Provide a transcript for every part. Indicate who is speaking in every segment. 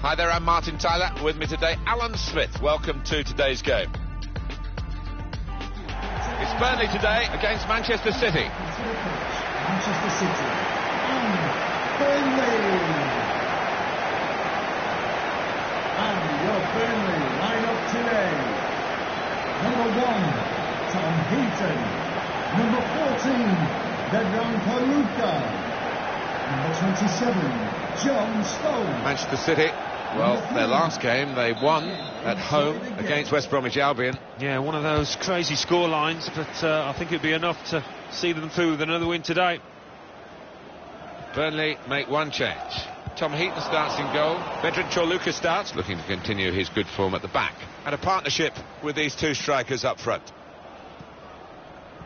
Speaker 1: Hi there, I'm Martin Tyler. With me today, Alan Smith. Welcome to today's game. It's Burnley today against Manchester City.
Speaker 2: Manchester City and Burnley. And your Burnley line-up today. Number 1, Tom Heaton. Number 14, Vedran Paluka. Number 27, John Stones.
Speaker 1: Manchester City, well, their last game they won at home against West Bromwich Albion.
Speaker 3: Yeah, one of those crazy score lines, but I think it'd be enough to see them through with another win today.
Speaker 1: Burnley make one change. Tom Heaton starts in goal. Vedran Paluka starts, looking to continue his good form at the back. And a partnership with these two strikers up front.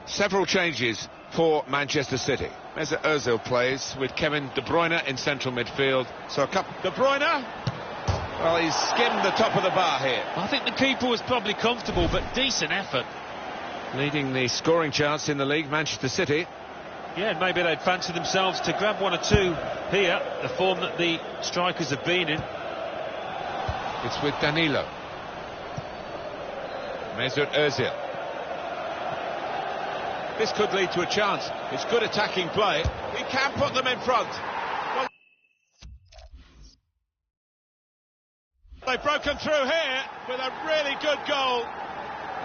Speaker 1: Several changes for Manchester City. Mesut Ozil plays with Kevin De Bruyne in central midfield. So a couple... De Bruyne! Well, he's skimmed the top of the bar here.
Speaker 3: I think the keeper was probably comfortable, but decent effort.
Speaker 1: Leading the scoring chance in the league, Manchester City.
Speaker 3: Yeah, maybe they'd fancy themselves to grab 1 or 2 here, the form that the strikers have been in.
Speaker 1: It's with Danilo. Mesut Ozil. This could lead to a chance. It's good attacking play. He can put them in front. Well, they've broken through here with a really good goal.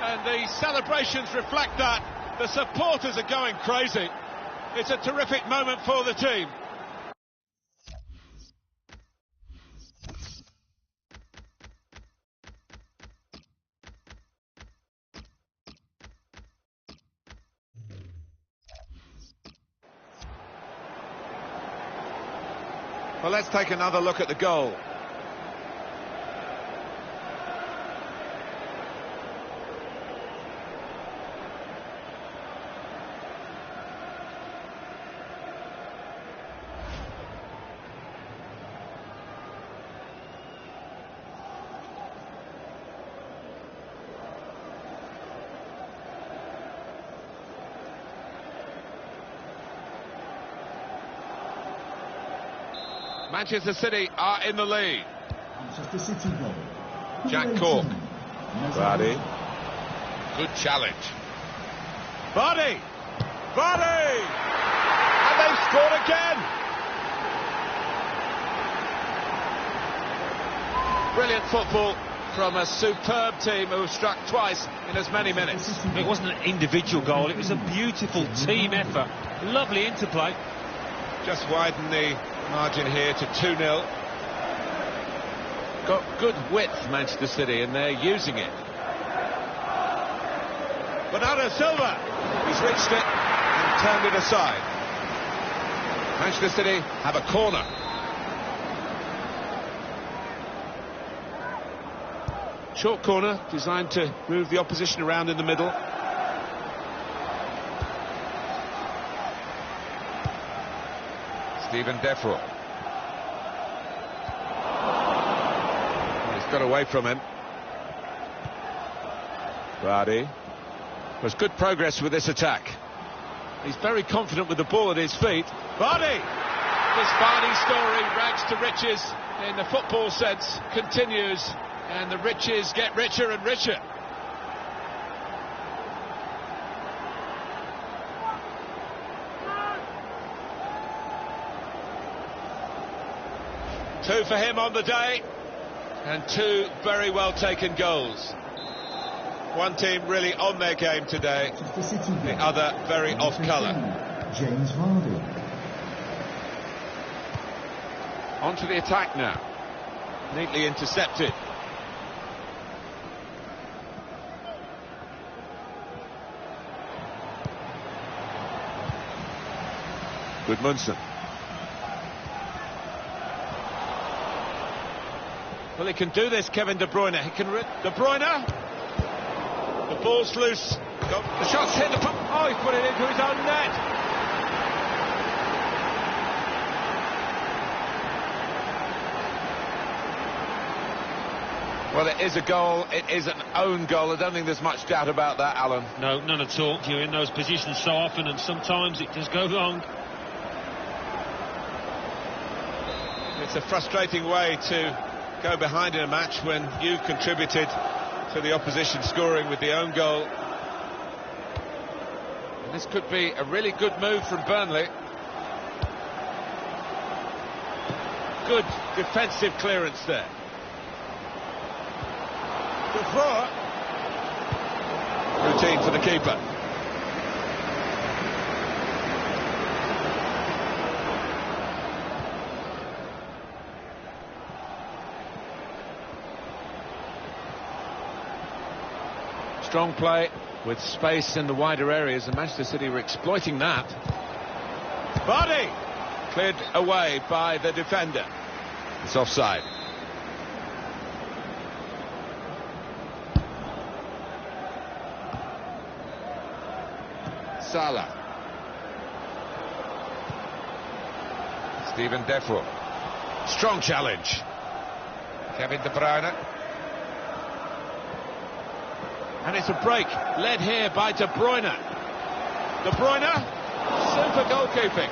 Speaker 1: And the celebrations reflect that. The supporters are going crazy. It's a terrific moment for the team. Well, let's take another look at the goal. Manchester City are in the lead.
Speaker 2: Manchester City goal.
Speaker 1: Jack Cork. Vardy. Good challenge. Vardy! Vardy! And they've scored again! Brilliant football from a superb team who have struck twice in as many minutes.
Speaker 3: It wasn't an individual goal, it was a beautiful team effort. Lovely interplay.
Speaker 1: Just widen the margin here to 2-0. Got good width, Manchester City, and they're using it. Bernardo Silva, he's reached it and turned it aside. Manchester City have a corner. Short corner, designed to move the opposition around in the middle. Steven Defro. He's got away from him. Vardy. There's good progress with this attack. He's very confident with the ball at his feet. Vardy! This Vardy story, rags to riches in the football sense, continues, and the riches get richer and richer. Two for him on the day, and 2 very well taken goals. One team really on their game today, the other very off colour.
Speaker 2: James Vardy.
Speaker 1: On to the attack now. Neatly intercepted. Gudmundsson. Well, he can do this, Kevin De Bruyne. He can... De Bruyne! The ball's loose. The shot's hit the... Oh, he's put it into his own net. Well, it is a goal. It is an own goal. I don't think there's much doubt about that, Alan.
Speaker 3: No, none at all. You're in those positions so often, and sometimes it does go wrong.
Speaker 1: It's a frustrating way to go behind in a match when you've contributed to the opposition scoring with the own goal. And this could be a really good move from Burnley. Good defensive clearance there. Routine for the keeper. Strong play with space in the wider areas, and Manchester City were exploiting that. Body cleared away by the defender. It's offside. Salah. Steven Defoe. Strong challenge. Kevin De Bruyne. And it's a break, led here by De Bruyne. De Bruyne, super goalkeeping.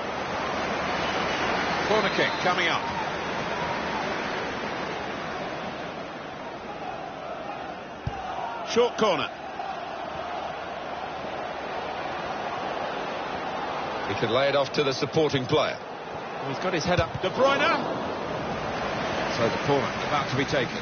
Speaker 1: Corner kick coming up. Short corner. He can lay it off to the supporting player. He's got his head up. De Bruyne. So the corner about to be taken.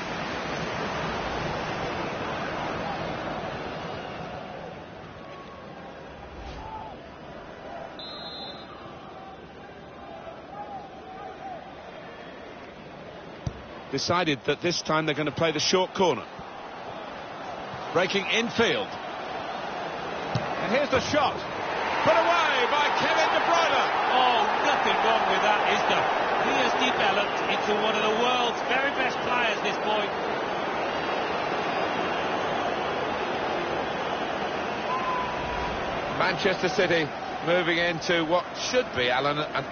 Speaker 1: Decided that this time they're going to play the short corner. Breaking infield. And here's the shot. Put away by Kevin De Bruyne.
Speaker 3: Oh, nothing wrong with that, is there? He has developed into one of the world's very best players, this boy.
Speaker 1: Manchester City moving into what should be, Alan, an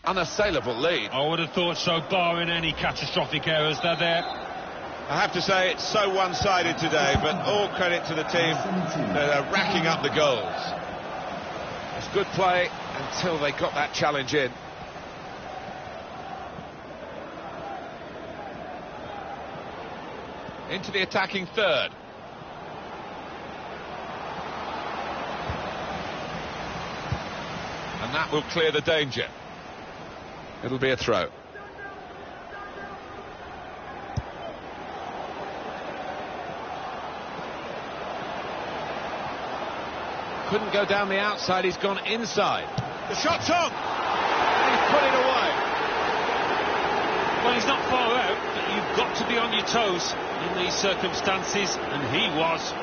Speaker 1: unassailable lead.
Speaker 3: I would have thought so, barring any catastrophic errors. They're there.
Speaker 1: I have to say it's so one-sided today, but all credit to the team that are racking up the goals. It's good play until they got that challenge in. Into the attacking third. And that will clear the danger. It'll be a throw. Couldn't go down the outside, he's gone inside. The shot's on! And he's put it away.
Speaker 3: Well, he's not far out, but you've got to be on your toes in these circumstances, and he was.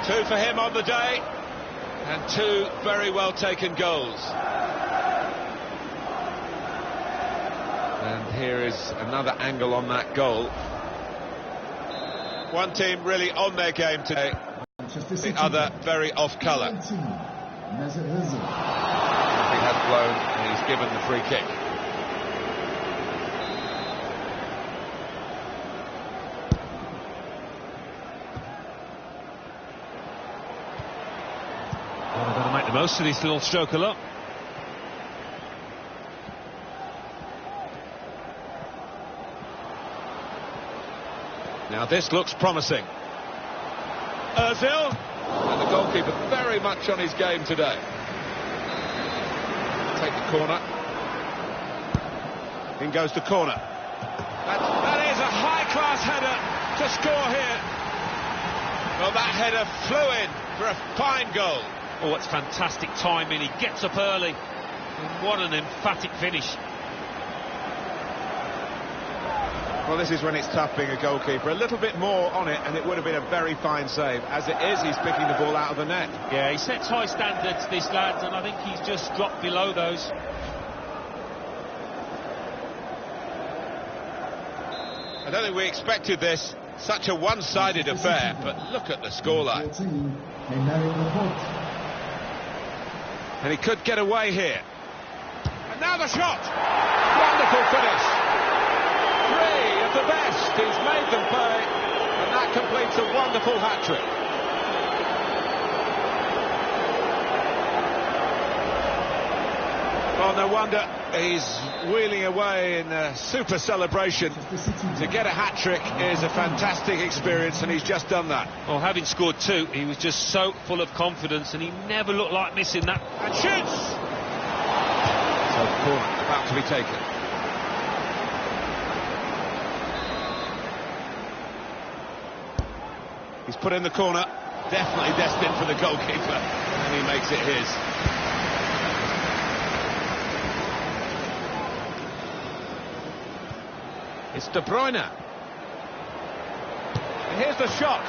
Speaker 1: Two for him on the day, and two very well taken goals. And here is another angle on that goal. One team really on their game today, the other very off colour. He has blown and he's given the free kick.
Speaker 3: Well, they've got to make the most of this little stroke of luck.
Speaker 1: Now this looks promising. Ozil, and the goalkeeper very much on his game today. Take the corner. In goes the corner. That is a high-class header to score here. Well, that header flew in for a fine goal.
Speaker 3: Oh, it's fantastic timing. He gets up early. And what an emphatic finish.
Speaker 1: Well, this is when it's tough being a goalkeeper. A little bit more on it, and it would have been a very fine save. As it is, he's picking the ball out of the net.
Speaker 3: Yeah, he sets high standards, this lad, and I think he's just dropped below those.
Speaker 1: I don't think we expected this. Such a one-sided affair, but look at the scoreline. And he could get away here. And now the shot! Wonderful finish. 3 of the best. He's made them pay. And that completes a wonderful hat-trick. Well, no wonder he's wheeling away in a super celebration. To get a hat-trick is a fantastic experience, and he's just done that.
Speaker 3: Well, having scored 2, he was just so full of confidence, and he never looked like missing that.
Speaker 1: And shoots! So, corner about to be taken. He's put in the corner, definitely destined for the goalkeeper, and he makes it his. It's De Bruyne. And here's the shot.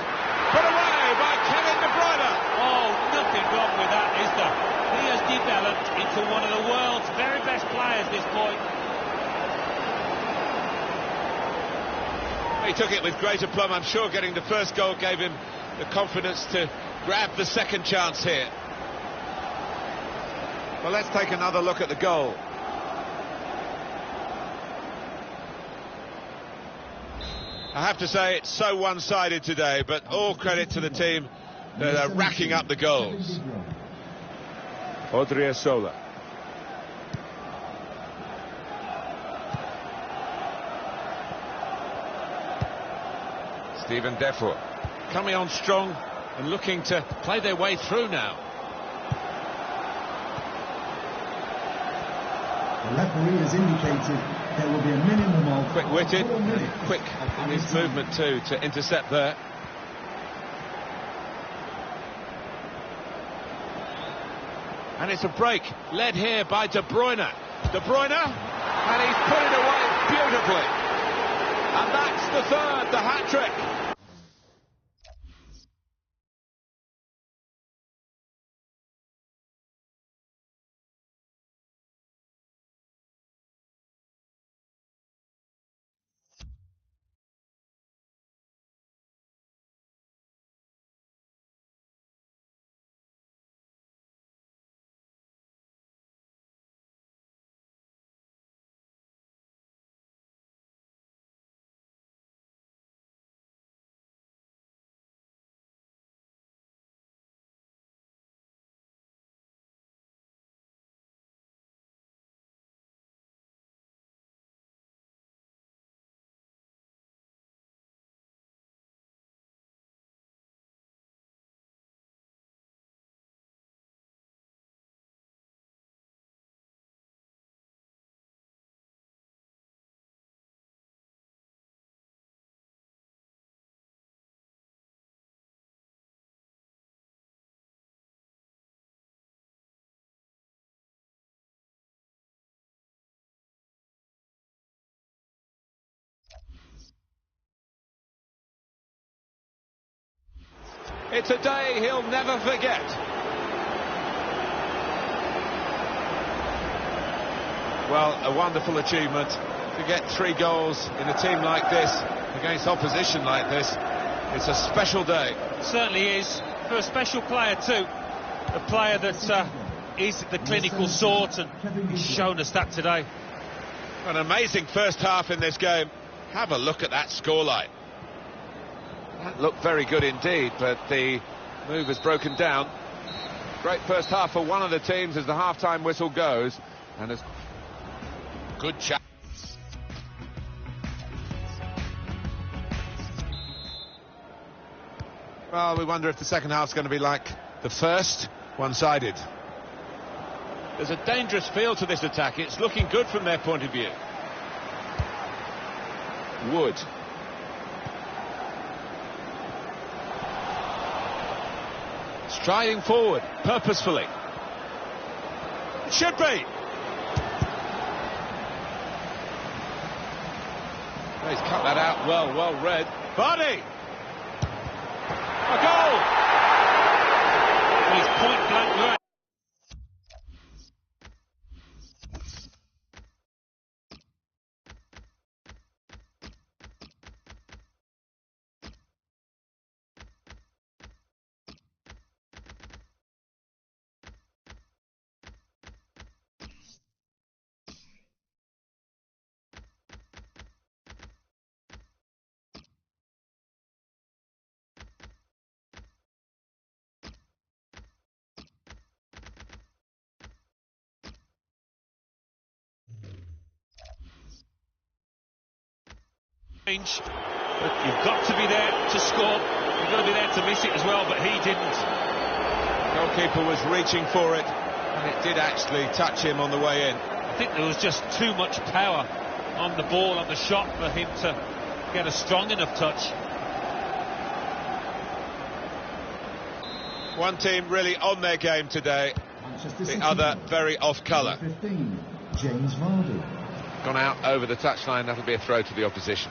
Speaker 1: Put away by Kevin De Bruyne.
Speaker 3: Oh, nothing wrong with that, is there? He has developed into one of the world's very best players, this boy.
Speaker 1: He took it with great aplomb. I'm sure getting the first goal gave him the confidence to grab the second chance here. Well, let's take another look at the goal. I have to say it's so one-sided today, but all credit to the team that are racking up the goals. Odriozola. Steven Defour coming on strong and looking to play their way through now.
Speaker 2: The referee has indicated there will be a minimum of
Speaker 1: quick-witted,
Speaker 2: 4 minutes.
Speaker 1: quick in his movement too to intercept there. And it's a break led here by De Bruyne. De Bruyne, and he's put it away beautifully. And that's the third, the hat-trick. It's a day he'll never forget. Well, a wonderful achievement to get 3 goals in a team like this, against opposition like this. It's a special day.
Speaker 3: It certainly is, for a special player too. A player that is the clinical sort, and he's shown us that today.
Speaker 1: An amazing first half in this game. Have a look at that scoreline. That looked very good indeed, but the move has broken down. Great first half for one of the teams as the half-time whistle goes, and as good chance. Well, we wonder if the second half's going to be like the first, one-sided. There's a dangerous feel to this attack. It's looking good from their point of view. Wood. Striding forward, purposefully. It should be. Oh, he's cut that out well read. Vardy! A goal!
Speaker 3: He's point blank right. range, but you've got to be there to score. You've got to be there to miss it as well, but he didn't.
Speaker 1: Goalkeeper was reaching for it, and it did actually touch him on the way in.
Speaker 3: I think there was just too much power on the ball, on the shot, for him to get a strong enough touch.
Speaker 1: One team really on their game today, the other very off colour.
Speaker 2: 15, James Vardy.
Speaker 1: Gone out over the touchline, that'll be a throw to the opposition.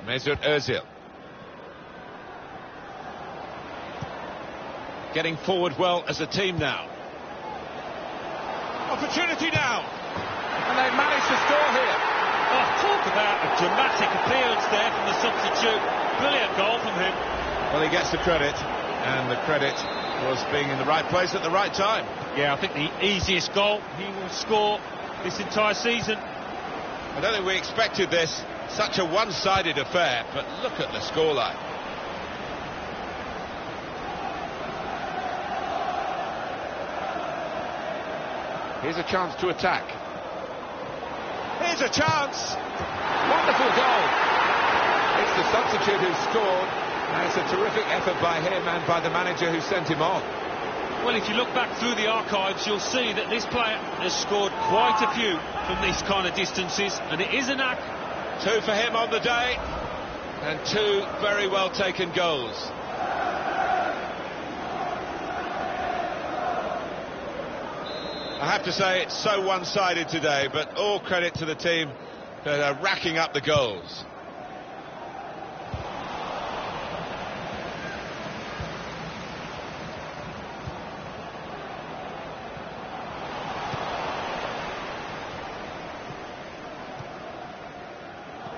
Speaker 1: Mesut Ozil. Getting forward well as a team now. Opportunity now. And they managed to score here.
Speaker 3: Oh, talk about a dramatic appearance there from the substitute. Brilliant goal from him.
Speaker 1: Well, he gets the credit, and the credit was being in the right place at the right time.
Speaker 3: Yeah, I think the easiest goal he will score this entire season.
Speaker 1: I don't think we expected this, such a one-sided affair, but look at the scoreline. Here's a chance to attack. Here's a chance! Wonderful goal! It's the substitute who scored, and it's a terrific effort by him and by the manager who sent him on.
Speaker 3: Well, if you look back through the archives, you'll see that this player has scored quite a few from these kind of distances, and it is a knack.
Speaker 1: 2 for him on the day, and 2 very well taken goals. I have to say it's so one-sided today, but all credit to the team that are racking up the goals.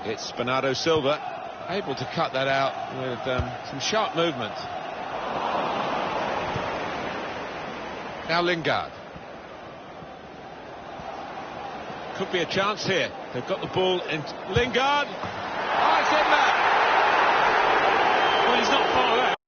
Speaker 1: It's Bernardo Silva, able to cut that out with some sharp movement. Now Lingard. Could be a chance here. They've got the ball in. Lingard! Oh, it's in there!
Speaker 3: Well, he's not far out.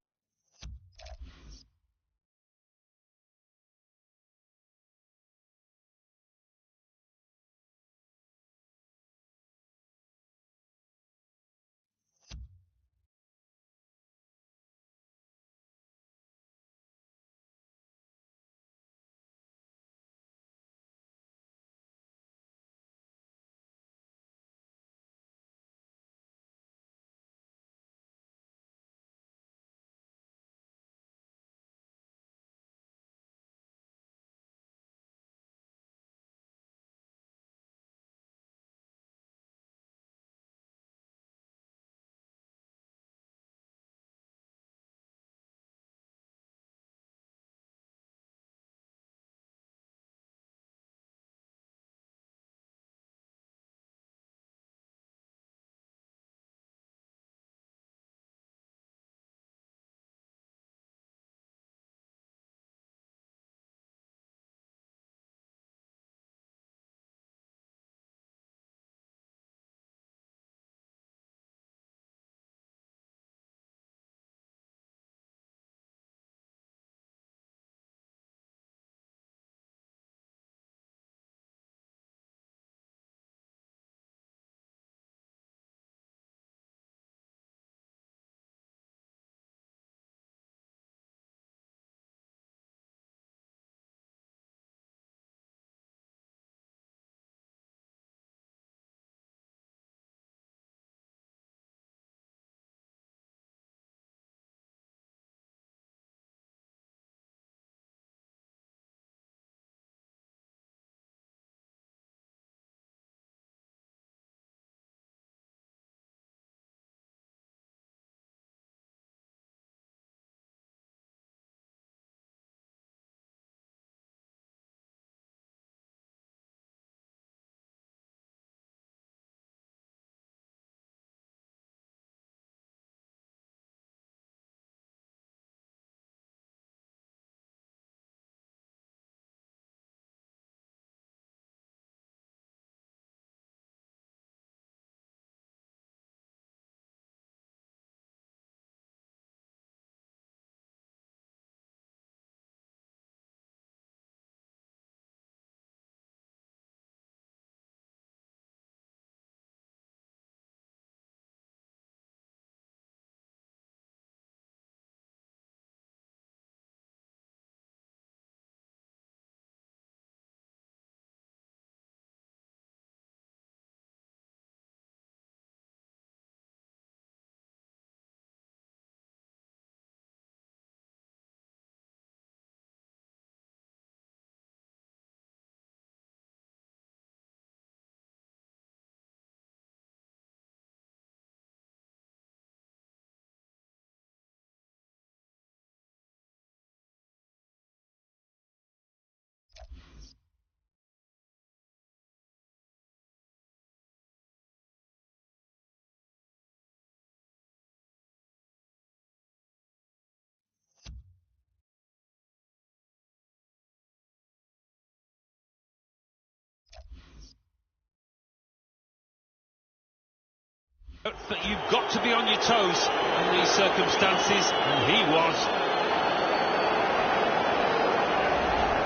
Speaker 3: But you've got to be on your toes in these circumstances, and he was.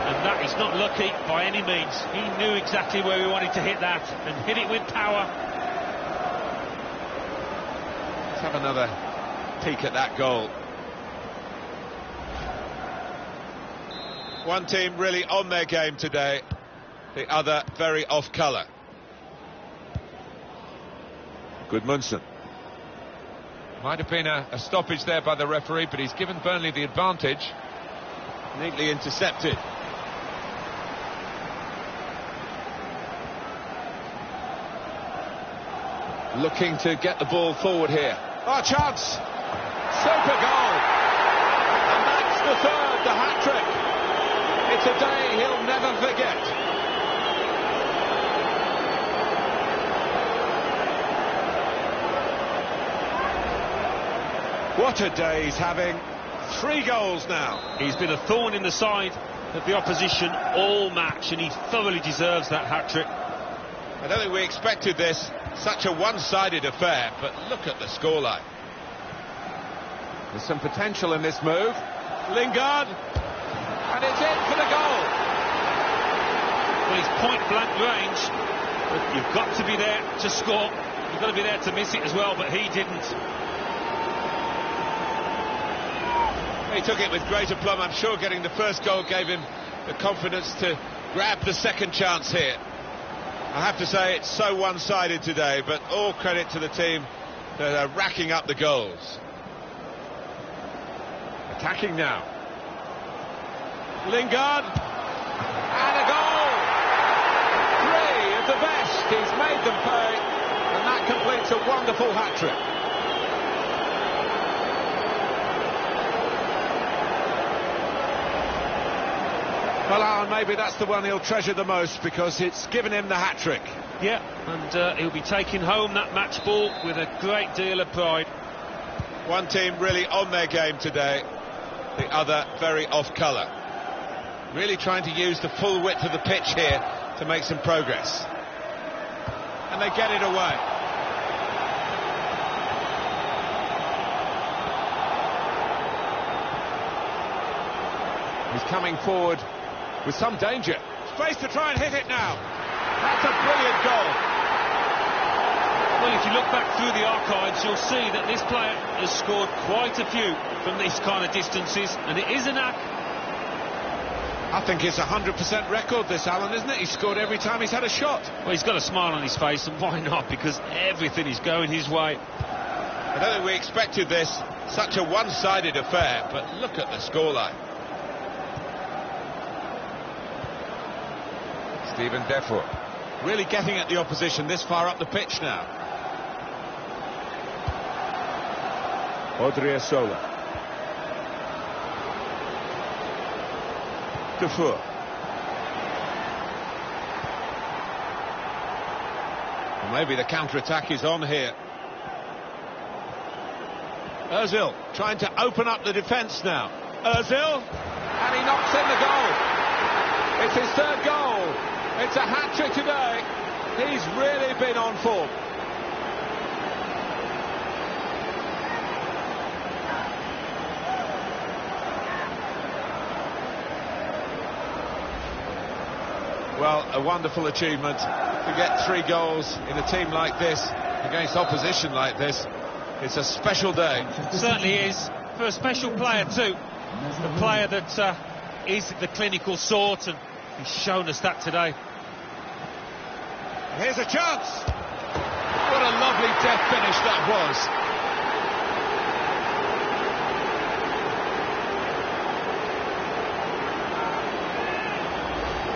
Speaker 3: And that is not lucky by any means. He knew exactly where he wanted to hit that, and hit it with power.
Speaker 1: Let's have another peek at that goal. One team really on their game today, the other very off colour. Gudmundsson. Might have been a stoppage there by the referee, but he's given Burnley the advantage. Neatly intercepted. Looking to get the ball forward here. Oh, chance! Super goal! And that's the third, the hat-trick. It's a day he'll never forget. What a day he's having. 3 goals now.
Speaker 3: He's been a thorn in the side of the opposition all match, and he thoroughly deserves that hat-trick.
Speaker 1: I don't think we expected this. Such a one-sided affair, but look at the scoreline. There's some potential in this move. Lingard, and it's in for the goal.
Speaker 3: Well, he's point-blank range, but you've got to be there to score. You've got to be there to miss it as well, but he didn't.
Speaker 1: He took it with great aplomb. I'm sure getting the first goal gave him the confidence to grab the second chance here. I have to say it's so one-sided today, but all credit to the team that are racking up the goals. Attacking now. Lingard, and a goal! 3 of the best. He's made them pay, and that completes a wonderful hat-trick. Well, Alan, maybe that's the one he'll treasure the most, because it's given him the hat-trick.
Speaker 3: Yeah, and he'll be taking home that match ball with a great deal of pride.
Speaker 1: One team really on their game today, the other very off colour. Really trying to use the full width of the pitch here to make some progress. And they get it away. He's coming forward with some danger. Space to try and hit it now. That's a brilliant goal.
Speaker 3: Well, if you look back through the archives, you'll see that this player has scored quite a few from these kind of distances, and it is a knack.
Speaker 1: I think it's a 100% record, this, Alan, isn't it? He's scored every time he's had a shot.
Speaker 3: Well, he's got a smile on his face, and why not? Because everything is going his way.
Speaker 1: I don't think we expected this. Such a one-sided affair, but look at the scoreline. Stephen Defoe really getting at the opposition this far up the pitch now. Odriozola. Defoe. Well, maybe the counter-attack is on here. Ozil trying to open up the defence now. Ozil, and he knocks in the goal. It's his third goal. It's a hat-trick today. He's really been on form. Well, a wonderful achievement to get 3 goals in a team like this, against opposition like this. It's a special day.
Speaker 3: It certainly is, for a special player too. A player that is the clinical sort, and he's shown us that today.
Speaker 1: Here's a chance. What a lovely death finish that was.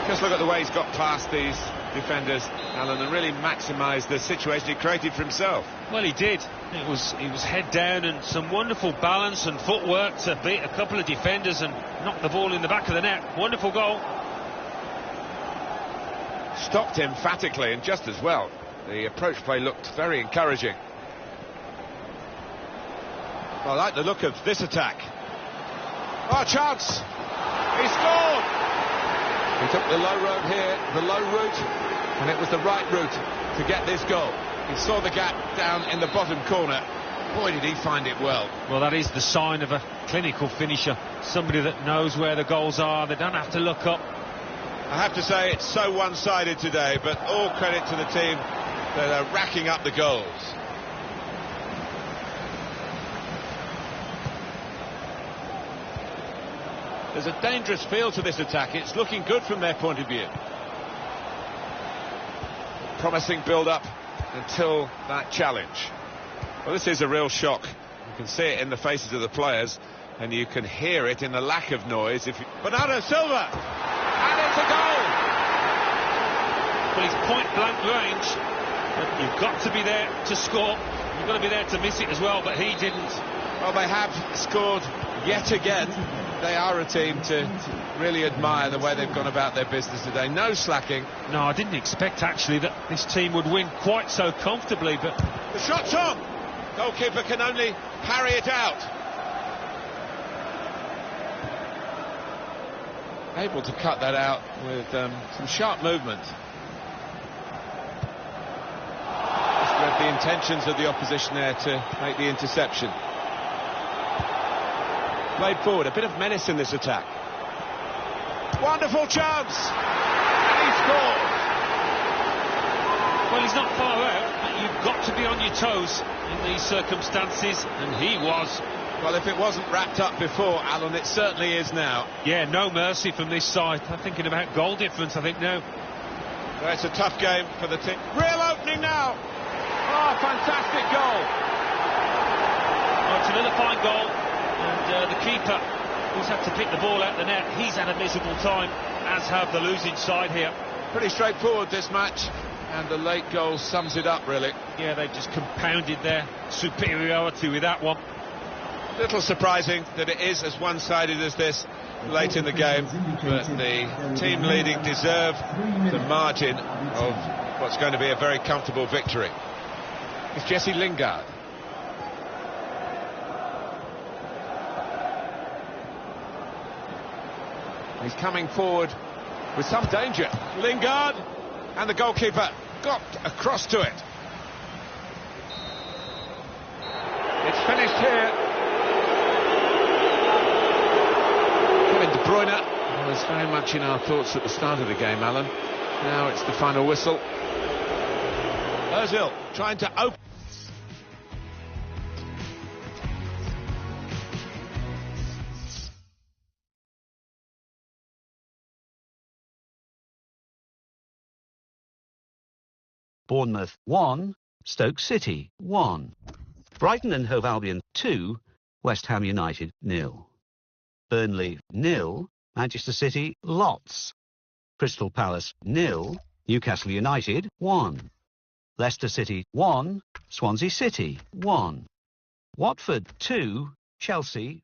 Speaker 1: Just look at the way he's got past these defenders, Alan, and really maximised the situation he created for himself.
Speaker 3: Well, he did. He was head down, and some wonderful balance and footwork to beat a couple of defenders and knock the ball in the back of the net. Wonderful goal.
Speaker 1: Stopped emphatically, and just as well. The approach play looked very encouraging. Well, I like the look of this attack. Oh, chance! He scored! He took the low road here, the low route, and it was the right route to get this goal. He saw the gap down in the bottom corner. Boy, did he find it well.
Speaker 3: Well, that is the sign of a clinical finisher. Somebody that knows where the goals are. They don't have to look up.
Speaker 1: I have to say it's so one-sided today, but all credit to the team that are racking up the goals. There's a dangerous feel to this attack. It's looking good from their point of view. Promising build-up until that challenge. Well, this is a real shock. You can see it in the faces of the players, and you can hear it in the lack of noise. Bernardo Silva! And it's a goal!
Speaker 3: Well, he's point-blank range, but you've got to be there to score. You've got to be there to miss it as well, but he didn't.
Speaker 1: Well, they have scored yet again. They are a team to really admire the way they've gone about their business today. No slacking.
Speaker 3: No, I didn't expect, actually, that this team would win quite so comfortably, but...
Speaker 1: The shot's on! Goalkeeper can only parry it out. Able to cut that out with some sharp movement. Just read the intentions of the opposition there to make the interception. Played forward, a bit of menace in this attack. Wonderful chance! And he scores!
Speaker 3: Well, he's not far out, but you've got to be on your toes in these circumstances, and he was.
Speaker 1: Well, if it wasn't wrapped up before, Alan, it certainly is now.
Speaker 3: Yeah, no mercy from this side. I'm thinking about goal difference, I think, now.
Speaker 1: Well, it's a tough game for the team. Real opening now! Oh, fantastic goal!
Speaker 3: Well, it's another fine goal, and the keeper, who's had to pick the ball out the net, he's had a miserable time, as have the losing side here.
Speaker 1: Pretty straightforward, this match. And the late goal sums it up, really.
Speaker 3: Yeah, they've just compounded their superiority with that one.
Speaker 1: Little surprising that it is as one-sided as this late in the game, but the team leading deserve the margin of what's going to be a very comfortable victory. It's Jesse Lingard. He's coming forward with some danger. Lingard, and the goalkeeper got across to it. It's finished here. Kevin De Bruyne was very much in our thoughts at the start of the game, Alan. Now it's the final whistle. Ozil trying to open.
Speaker 4: Bournemouth 1, Stoke City 1. Brighton and Hove Albion 2, West Ham United 0. Burnley 0, Manchester City lots. Crystal Palace 0, Newcastle United 1. Leicester City 1, Swansea City 1. Watford 2, Chelsea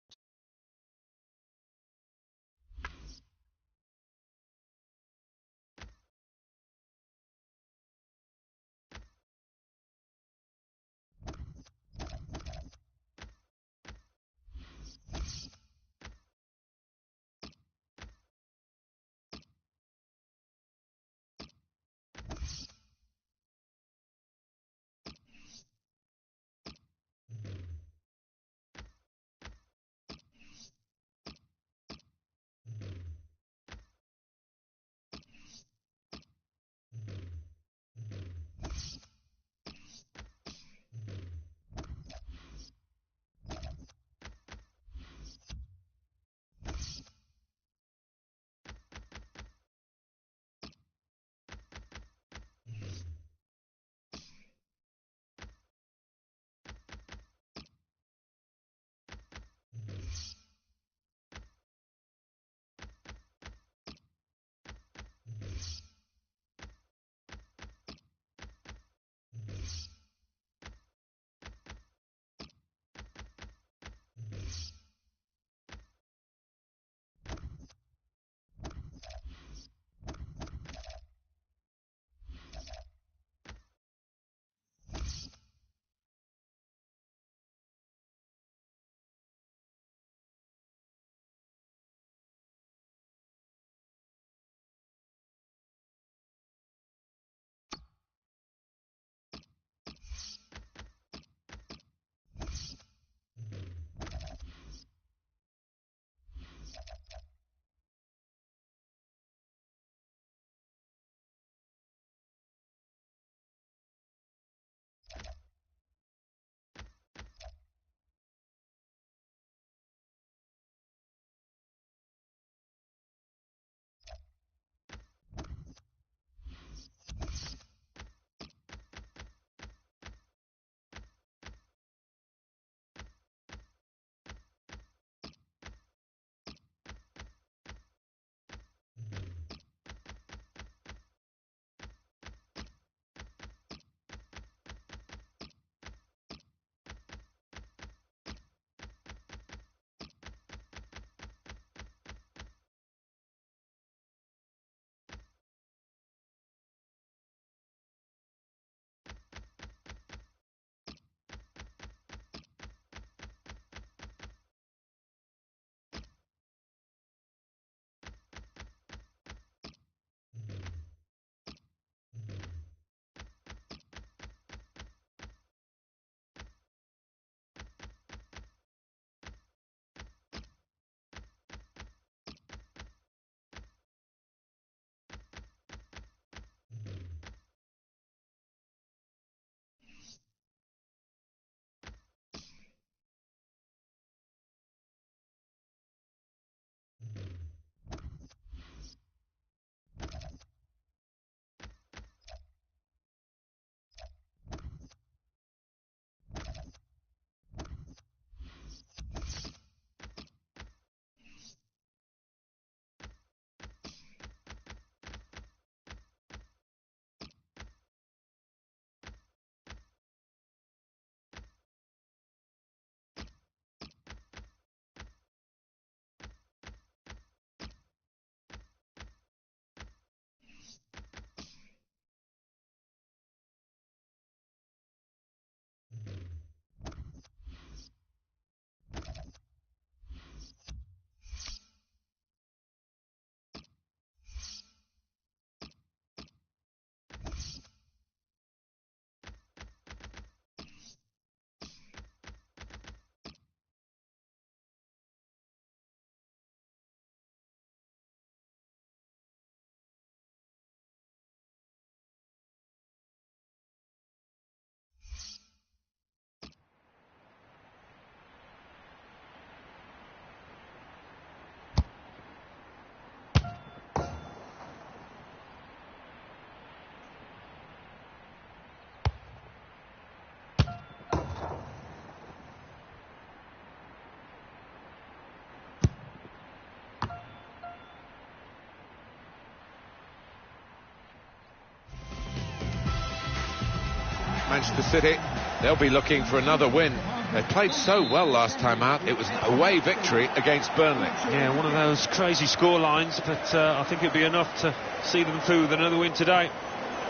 Speaker 1: Manchester City, they'll be looking for another win. They played so well last time out. It was an away victory against Burnley.
Speaker 3: Yeah, one of those crazy score lines, but I think it'd be enough to see them through with another win today.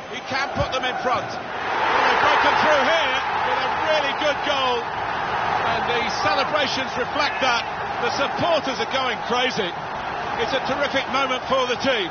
Speaker 1: He can put them in front. Well, they've broken through here with a really good goal. And the celebrations reflect that. The supporters are going crazy. It's a terrific moment for the team.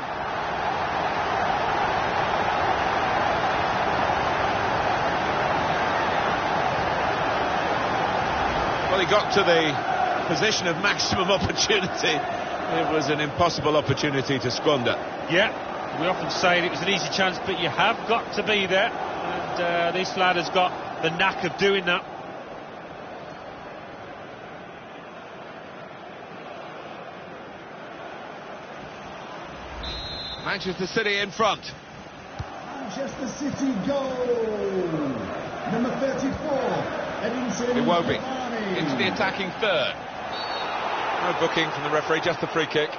Speaker 1: Well, he got to the position of maximum opportunity. It was an impossible opportunity to squander.
Speaker 3: Yeah, we often say it was an easy chance, but you have got to be there. And this lad has got the knack of doing that.
Speaker 1: Manchester City in front.
Speaker 2: Manchester City goal. Number 34, Edinson
Speaker 1: Iwobi
Speaker 2: Cavani.
Speaker 1: into the attacking third. No booking from the referee, just a free kick.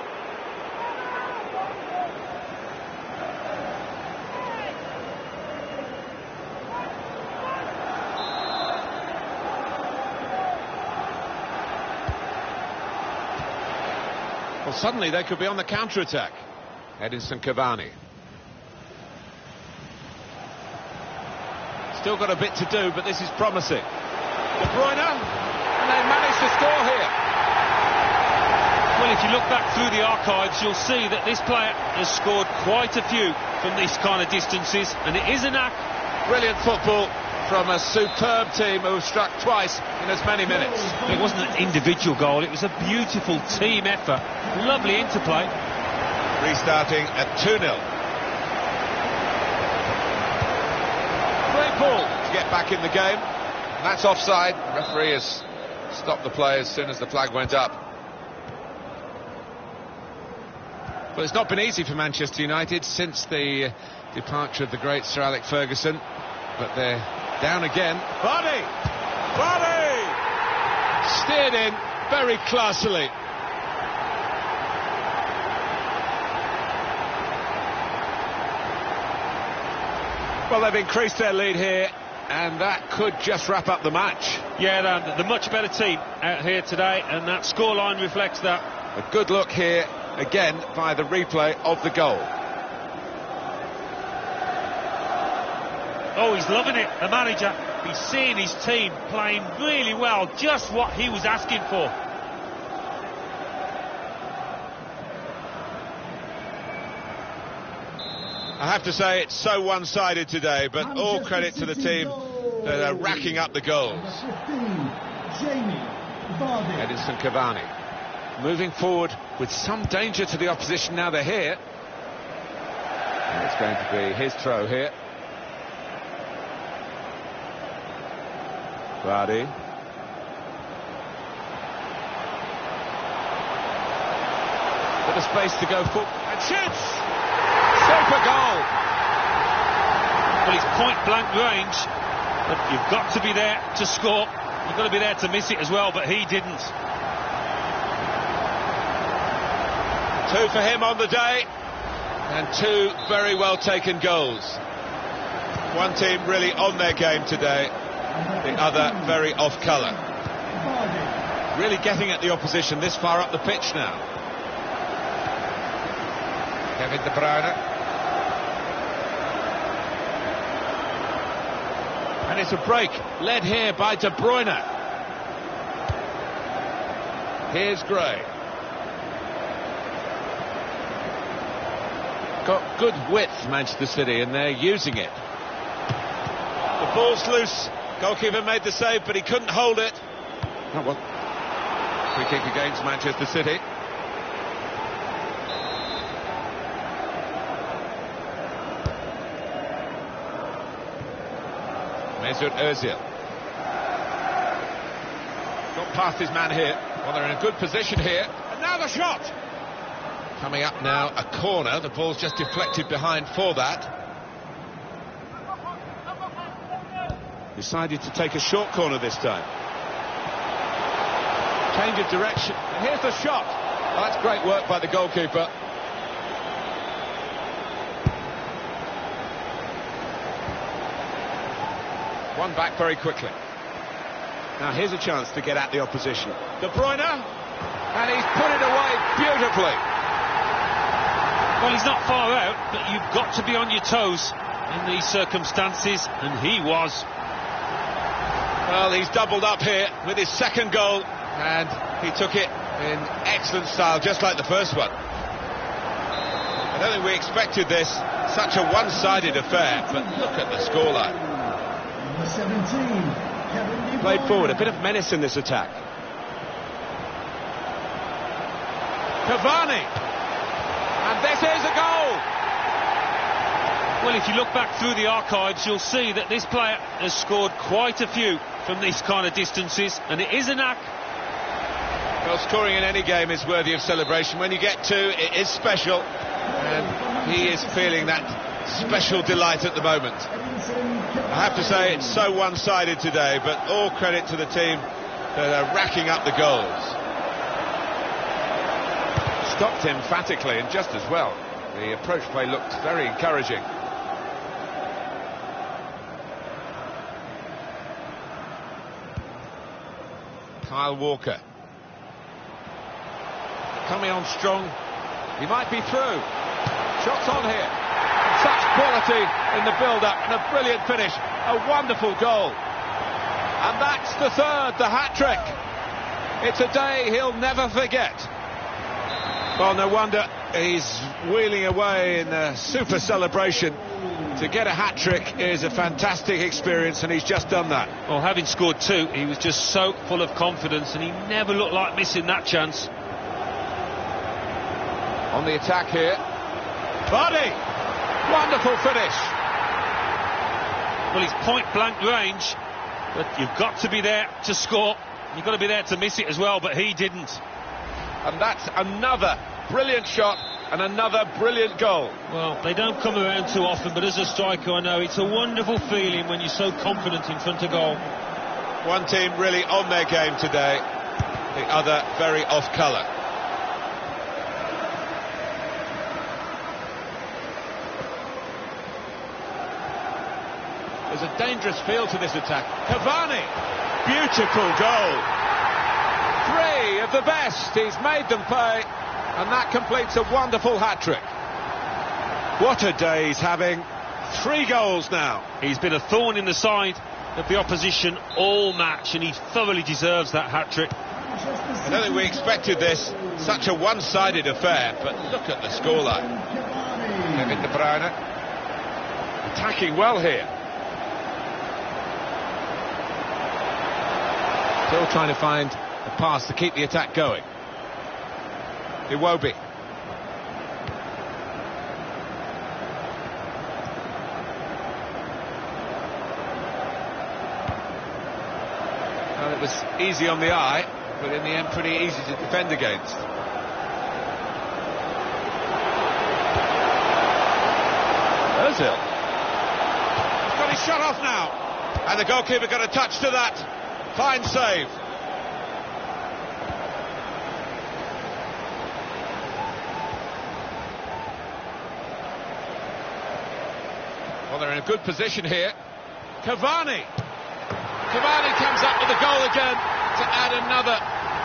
Speaker 1: Well, suddenly they could be on the counter-attack. Edinson Cavani. Still got a bit to do, but this is promising. De Bruyne, and they managed to score here.
Speaker 3: Well, if you look back through the archives, you'll see that this player has scored quite a few from these kind of distances, and it is a knack.
Speaker 1: Brilliant football from a superb team who struck twice in as many minutes.
Speaker 3: It wasn't an individual goal, it was a beautiful team effort. Lovely interplay.
Speaker 1: Restarting at 2-0. Great ball to get back in the game. And that's offside. The referee has stopped the play as soon as the flag went up. Well, it's not been easy for Manchester United since the departure of the great Sir Alex Ferguson. But they're down again. Vardy! Steered in very classily. Well, they've increased their lead here, and that could just wrap up the match.
Speaker 3: Yeah, the much better team out here today, and that scoreline reflects that.
Speaker 1: A good look here, again, by the replay of the goal.
Speaker 3: Oh, he's loving it, the manager. He's seeing his team playing really well, just what he was asking for.
Speaker 1: I have to say it's so one-sided today, but all credit to the team that are racking up the goals.
Speaker 2: 15, Jamie Vardy.
Speaker 1: Edinson Cavani moving forward with some danger to the opposition now they're here. And it's going to be his throw here. Vardy. Bit of space to go for, and shoots! Super goal!
Speaker 3: Well, it's point-blank range, but you've got to be there to score. You've got to be there to miss it as well, but he didn't.
Speaker 1: 2 for him on the day, and 2 very well-taken goals. One team really on their game today, the other very off-colour. Really getting at the opposition this far up the pitch now. Kevin De Bruyne. And it's a break, led here by De Bruyne. Here's Gray. Got good width, Manchester City, and they're using it. The ball's loose. Goalkeeper made the save, but he couldn't hold it. Oh, well. Free kick against Manchester City. Mesut Ozil. Got past his man here. Well, they're in a good position here. And now the shot! Coming up now, a corner. The ball's just deflected behind for that. Decided to take a short corner this time. Change of direction. And here's the shot. Well, that's great work by the goalkeeper. Won back very quickly. Now here's a chance to get at the opposition. De Bruyne, and he's put it away beautifully.
Speaker 3: Well, he's not far out, but you've got to be on your toes in these circumstances, and he was.
Speaker 1: Well, he's doubled up here with his second goal, and he took it in excellent style, just like the first one. I don't think we expected this, such a one-sided affair, but look at the scoreline.
Speaker 2: Number 17.
Speaker 1: Played forward, a bit of menace in this attack. Cavani, and this is a goal.
Speaker 3: Well, if you look back through the archives, you'll see that this player has scored quite a few from these kind of distances, and it is a knack.
Speaker 1: Well, scoring in any game is worthy of celebration. When you get two, it is special, and he is feeling that special delight at the moment. I have to say, it's so one-sided today, but all credit to the team that are racking up the goals. Stopped emphatically, and just as well. The approach play looked very encouraging. Kyle Walker. Coming on strong. He might be through. Shots on here. Such quality in the build-up and a brilliant finish. A wonderful goal. And that's the third, the hat-trick. It's a day he'll never forget. Well, no wonder he's wheeling away in a super celebration. To get a hat-trick is a fantastic experience, and he's just done that.
Speaker 3: Well, having scored two, he was just so full of confidence, and he never looked like missing that chance.
Speaker 1: On the attack here. Body! Wonderful finish.
Speaker 3: Well, he's point-blank range, but you've got to be there to score. You've got to be there to miss it as well, but he didn't.
Speaker 1: And that's another brilliant shot and another brilliant goal.
Speaker 3: Well, they don't come around too often, but as a striker, I know it's a wonderful feeling when you're so confident in front of goal.
Speaker 1: One team really on their game today, the other very off colour. There's a dangerous feel to this attack. Cavani, beautiful goal. Three of the best, he's made them pay, and that completes a wonderful hat-trick. What a day he's having. 3 goals now.
Speaker 3: He's been a thorn in the side of the opposition all match, and he thoroughly deserves that hat-trick.
Speaker 1: I don't think we expected this, such a one-sided affair, but look at the scoreline. Kevin De Bruyne attacking well here. Still trying to find a pass to keep the attack going. Iwobi. Well, it was easy on the eye, but in the end pretty easy to defend against. Ozil. He's got his shot off now. And the goalkeeper got a touch to that. Fine save. Well, they're in a good position here. Cavani. Cavani comes up with a goal again to add another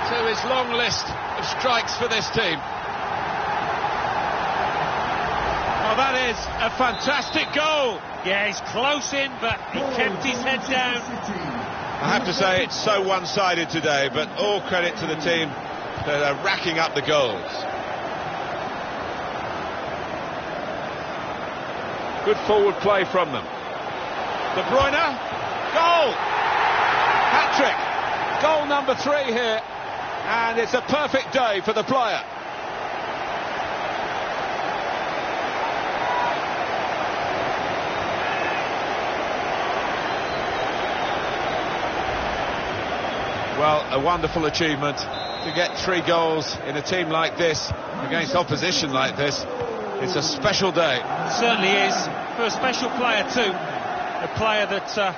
Speaker 1: to his long list of strikes for this team. Oh, that is a fantastic goal.
Speaker 3: Yeah, he's close in, but he kept his head down.
Speaker 1: I have to say, it's so one-sided today, but all credit to the team that are racking up the goals. Good forward play from them. De Bruyne, goal! Hat-trick, goal number 3 here, and it's a perfect day for the player. Well, a wonderful achievement to get 3 goals in a team like this, against opposition like this. It's a special day.
Speaker 3: It certainly is, for a special player too. A player that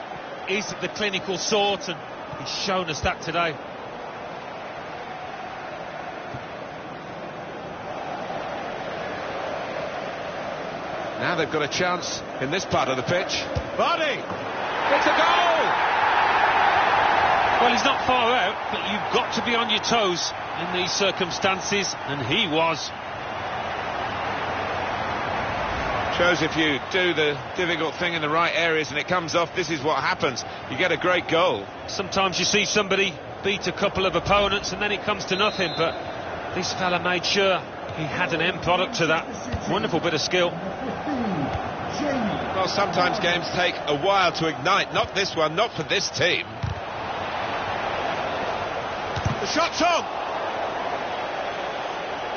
Speaker 3: is the clinical sort, and he's shown us that today. Now they've got a chance in this part of the pitch. Body! It's a goal! Well, he's not far out, but you've got to be on your toes in these circumstances, and he was.
Speaker 1: Shows if you do the difficult thing in the right areas and it comes off, this is what happens. You get a great goal.
Speaker 3: Sometimes you see somebody beat a couple of opponents and then it comes to nothing, but this fella made sure he had an end product to that. Wonderful bit of skill.
Speaker 1: Well, sometimes games take a while to ignite. Not this one, not for this team. The shot's on!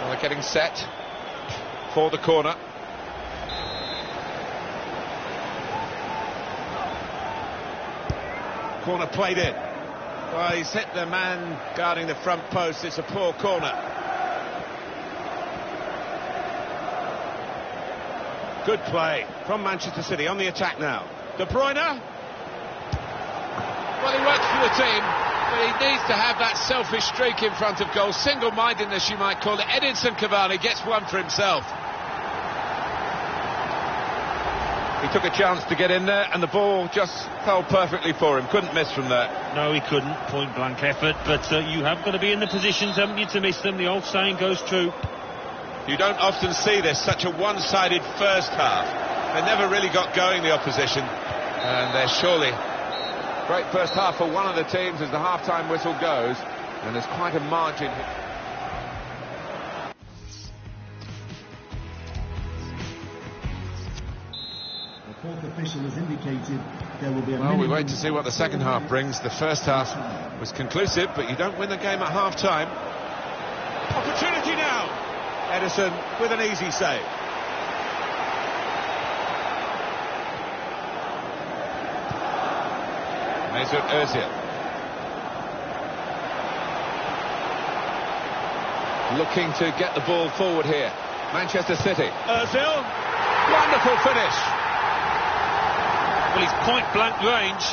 Speaker 1: Well, they're getting set for the corner. Corner played in. Well, he's hit the man guarding the front post. It's a poor corner. Good play from Manchester City on the attack now. De Bruyne. Well, he works for the team, but he needs to have that selfish streak in front of goal. Single-mindedness, you might call it. Edinson Cavani gets one for himself. He took a chance to get in there, and the ball just fell perfectly for him. Couldn't miss from there.
Speaker 3: No, he couldn't. Point-blank effort, but you have got to be in the positions, haven't you, to miss them? The old saying goes true.
Speaker 1: You don't often see this, such a one-sided first half. They never really got going, the opposition, and they're surely great first half for one of the teams as the half-time whistle goes, and there's quite a margin.
Speaker 2: The fourth official has indicated there will be a
Speaker 1: Well, we wait to see what the second half brings. The first half was conclusive, but you don't win the game at half-time. Opportunity now! Edison with an easy save. Mesut Özil. Looking to get the ball forward here. Manchester City. Özil. Wonderful finish.
Speaker 3: Well, he's point-blank range,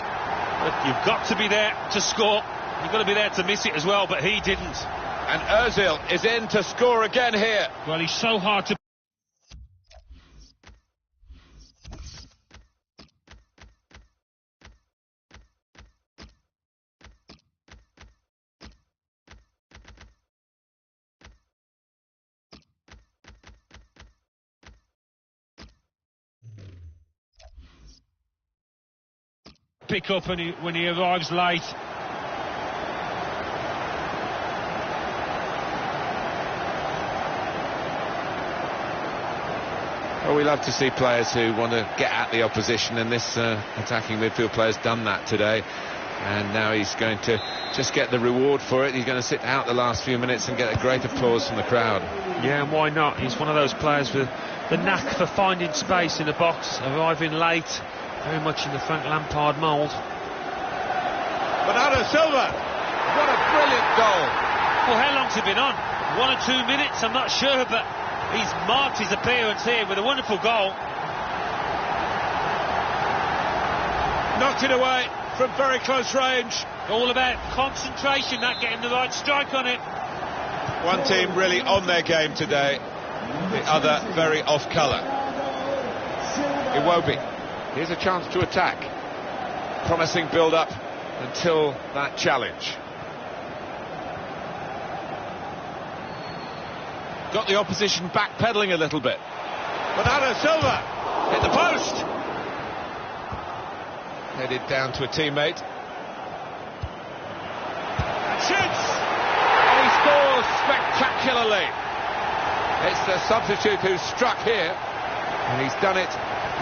Speaker 3: but you've got to be there to score. You've got to be there to miss it as well, but he didn't.
Speaker 1: And Özil is in to score again here.
Speaker 3: Well, he's so hard to... pick up when he arrives late.
Speaker 1: Well, we love to see players who want to get at the opposition, and this attacking midfield player's done that today. And now he's going to just get the reward for it. He's going to sit out the last few minutes and get a great applause from the crowd.
Speaker 3: Yeah, and why not? He's one of those players with the knack for finding space in the box, arriving late, very much in the Frank Lampard mould.
Speaker 1: Bernardo Silva, what a brilliant goal.
Speaker 3: Well, how long's he been on? 1 or 2 minutes, I'm not sure, but he's marked his appearance here with a wonderful goal.
Speaker 1: Knocked it away from very close range.
Speaker 3: All about concentration, not getting the right strike on it.
Speaker 1: One team really on their game today, the other very off colour. Iwobi, here's a chance to attack. Promising build-up until that challenge. Got the opposition backpedaling a little bit. Bernardo Silva hit the post. Headed down to a teammate. And shoots! And he scores spectacularly. It's the substitute who's struck here, and he's done it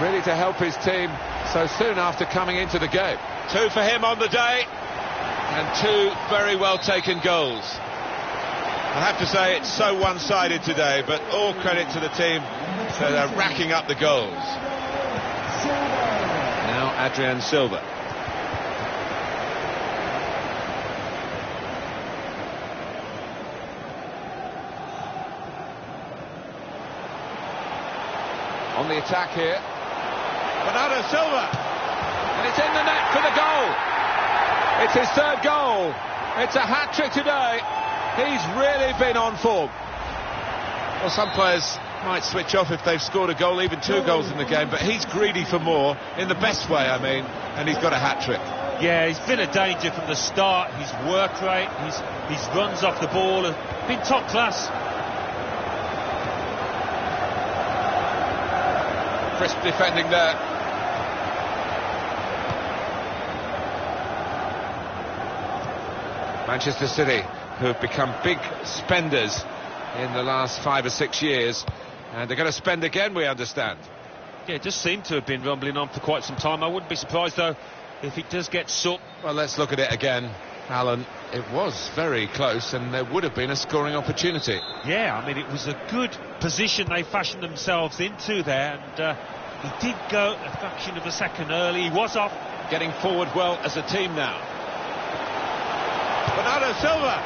Speaker 1: really to help his team so soon after coming into the game. 2 for him on the day, and 2 very well taken goals. I have to say it's so one-sided today, but all credit to the team that are racking up the goals. Now Adrian Silva. On the attack here. Bernardo Silva. And it's in the net for the goal. It's his 3rd goal. It's a hat-trick today. He's really been on form. Well, some players might switch off if they've scored a goal, even 2 goals in the game, but he's greedy for more, in the best way, I mean, and he's got a hat-trick.
Speaker 3: Yeah, he's been a danger from the start. His work rate, his runs off the ball have been top class.
Speaker 1: Crisp defending there. Manchester City, who have become big spenders in the last 5 or 6 years, and they're going to spend again, we understand.
Speaker 3: Yeah, it just seemed to have been rumbling on for quite some time. I wouldn't be surprised, though, if it does get sucked.
Speaker 1: Well, let's look at it again, Alan. It was very close, and there would have been a scoring opportunity.
Speaker 3: Yeah, I mean, it was a good position they fashioned themselves into there, and he did go a fraction of a second early. He was off.
Speaker 1: Getting forward well as a team now. Bernardo Silva,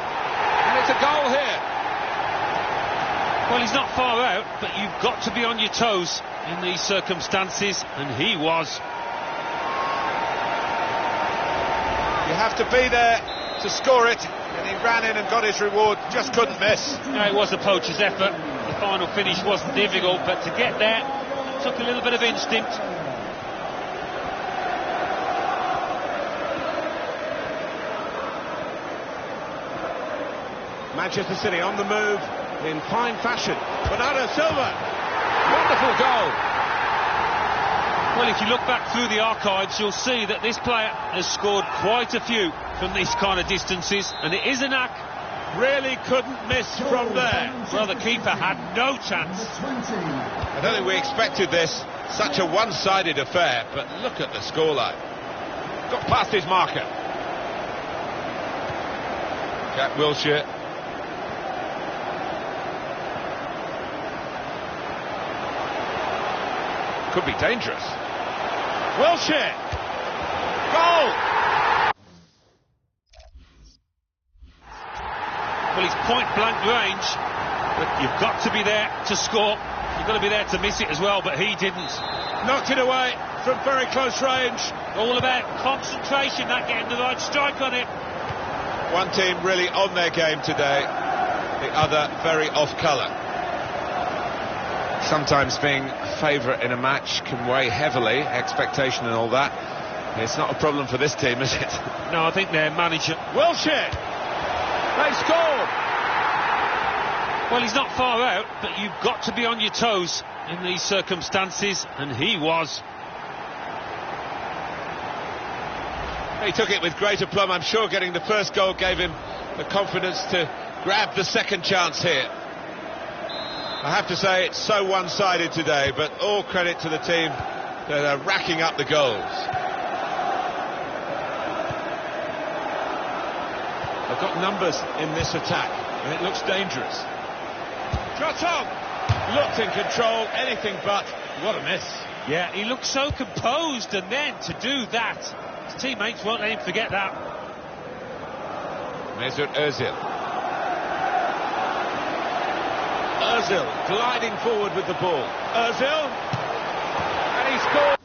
Speaker 1: and it's a goal here.
Speaker 3: Well, he's not far out, but you've got to be on your toes in these circumstances, and he was.
Speaker 1: You have to be there to score it, and he ran in and got his reward, just couldn't miss.
Speaker 3: No, it was a poacher's effort. The final finish wasn't difficult, but to get there, it took a little bit of instinct.
Speaker 1: Manchester City on the move in fine fashion. Bernardo Silva, wonderful goal.
Speaker 3: Well, if you look back through the archives, you'll see that this player has scored quite a few from these kind of distances, and it is a knack.
Speaker 1: Really couldn't miss from there.
Speaker 3: Well, the keeper had no chance.
Speaker 1: I don't think we expected this, such a one-sided affair, but look at the scoreline. Got past his marker. Jack Wilshere. Could be dangerous. Wilshere! Goal!
Speaker 3: Well, he's point-blank range, but you've got to be there to score. You've got to be there to miss it as well, but he didn't.
Speaker 1: Knocked it away from very close range.
Speaker 3: All about concentration, that getting the right strike on it.
Speaker 1: One team really on their game today, the other very off-colour. Sometimes being favourite in a match can weigh heavily, expectation and all that. It's not a problem for this team, is it?
Speaker 3: No, I think their manager...
Speaker 1: Wilshere! They scored!
Speaker 3: Well, he's not far out, but you've got to be on your toes in these circumstances, and he was.
Speaker 1: He took it with great aplomb. I'm sure getting the first goal gave him the confidence to grab the second chance here. I have to say it's so one-sided today, but all credit to the team that are racking up the goals. They've got numbers in this attack, and it looks dangerous. Shot on! Looked in control, anything but. What a miss.
Speaker 3: Yeah, he looked so composed, and then to do that, his teammates won't let him forget that.
Speaker 1: Mesut Ozil. Ozil gliding forward with the ball. Ozil, and he scores.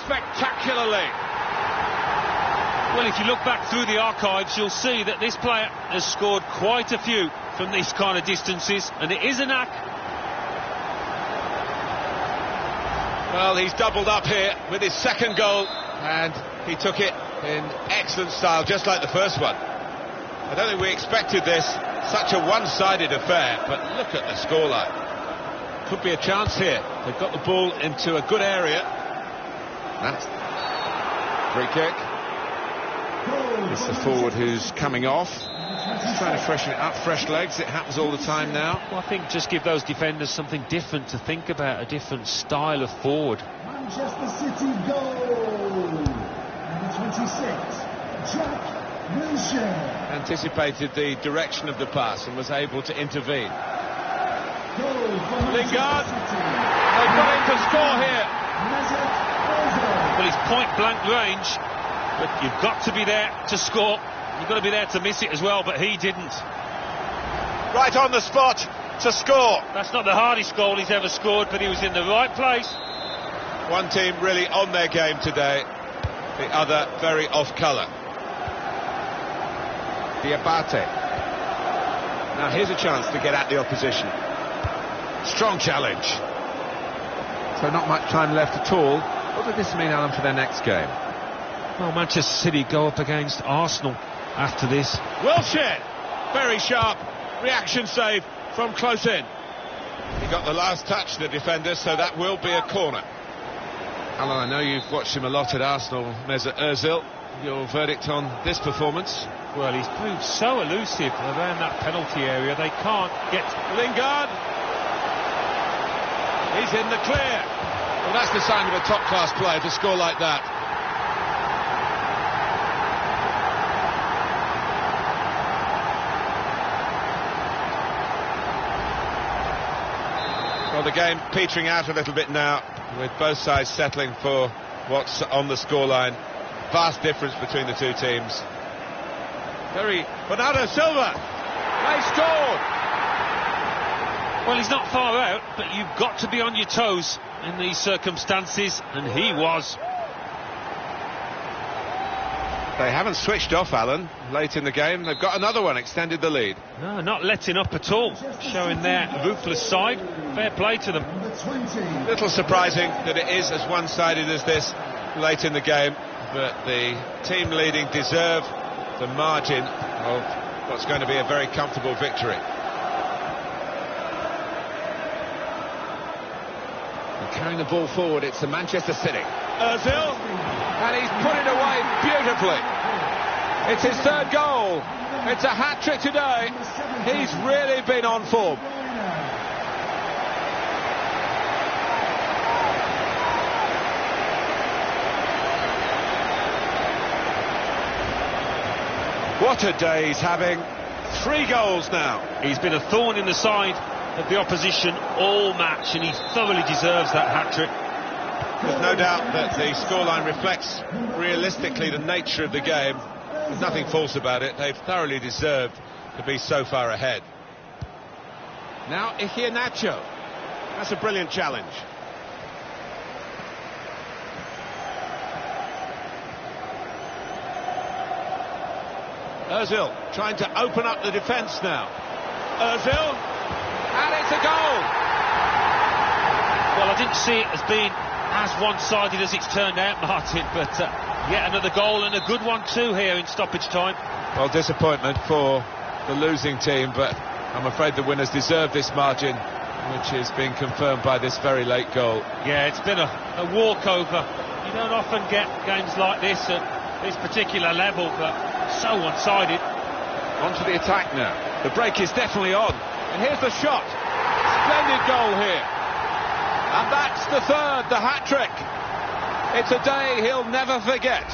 Speaker 1: spectacularly.
Speaker 3: Well, if you look back through the archives, you'll see that this player has scored quite a few from these kind of distances, and it is a knack.
Speaker 1: Well, he's doubled up here with his second goal, and he took it in excellent style, just like the first one. I don't think we expected this, such a one-sided affair, but look at the scoreline. Could be a chance here. They've got the ball into a good area. That's free kick. It's the forward who's coming off. He's trying to freshen it up, fresh legs. It happens all the time now.
Speaker 3: Well, I think just give those defenders something different to think about, a different style of forward.
Speaker 2: Manchester City goal. Number 26, Jack Wilshere.
Speaker 1: Anticipated the direction of the pass and was able to intervene.
Speaker 2: Goal for
Speaker 1: Lingard.
Speaker 2: Manchester City.
Speaker 1: They've got him to score here.
Speaker 2: Mesut
Speaker 3: Well, he's point-blank range, but you've got to be there to score. You've got to be there to miss it as well, but he didn't.
Speaker 1: Right on the spot to score.
Speaker 3: That's not the hardest goal he's ever scored, but he was in the right place.
Speaker 1: One team really on their game today, the other very off-colour. Diabate. Now here's a chance to get at the opposition. Strong challenge. So not much time left at all. What does this mean, Alan, for their next game?
Speaker 3: Well, Manchester City go up against Arsenal after this.
Speaker 1: Wilshere, very sharp reaction save from close in. He got the last touch, the defender, so that will be a corner. Alan, I know you've watched him a lot at Arsenal, Mesut Ozil. Your verdict on this performance?
Speaker 3: Well, he's proved so elusive around that penalty area. They can't get...
Speaker 1: Lingard. He's in the clear. Well, that's the sign of a top-class player to score like that. Well, the game petering out a little bit now, with both sides settling for what's on the scoreline. Vast difference between the two teams. Bernardo Silva, they scored!
Speaker 3: Well, he's not far out, but you've got to be on your toes in these circumstances, and he was.
Speaker 1: They haven't switched off, Alan, late in the game. They've got another one, extended the lead.
Speaker 3: No, not letting up at all, showing their ruthless side. Fair play to them.
Speaker 1: Little surprising that it is as one-sided as this late in the game, but the team leading deserve the margin of what's going to be a very comfortable victory. And carrying the ball forward, it's the Manchester City. Ozil, and he's put it away beautifully. It's his third goal. It's a hat-trick today. He's really been on form. What a day he's having. 3 goals now.
Speaker 3: He's been a thorn in the side of the opposition all match, and he thoroughly deserves that hat-trick.
Speaker 1: There's no doubt that the scoreline reflects realistically the nature of the game. There's nothing false about it. They've thoroughly deserved to be so far ahead. Now Iheanacho. That's a brilliant challenge. Ozil trying to open up the defence now. Ozil, and it's a goal.
Speaker 3: Well, I didn't see it as being as one-sided as it's turned out, Martin, but yet another goal, and a good one too here in stoppage time.
Speaker 1: Well, disappointment for the losing team, but I'm afraid the winners deserve this margin, which is being confirmed by this very late goal.
Speaker 3: Yeah, it's been a walkover. You don't often get games like this at this particular level, but so one-sided.
Speaker 1: On to the attack now. The break is definitely on, and here's the shot. Splendid goal here. And that's the third, the hat-trick. It's a day he'll never forget.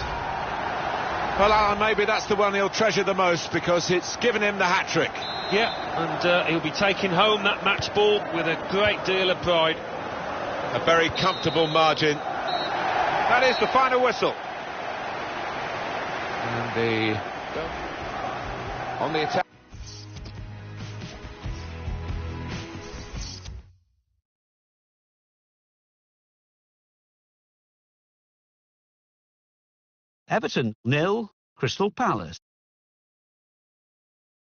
Speaker 1: Well, Alan, maybe that's the one he'll treasure the most, because it's given him the hat-trick.
Speaker 3: Yeah, and he'll be taking home that match ball with a great deal of pride.
Speaker 1: A very comfortable margin. That is the final whistle. And on the attack.
Speaker 4: Everton 0, Crystal Palace.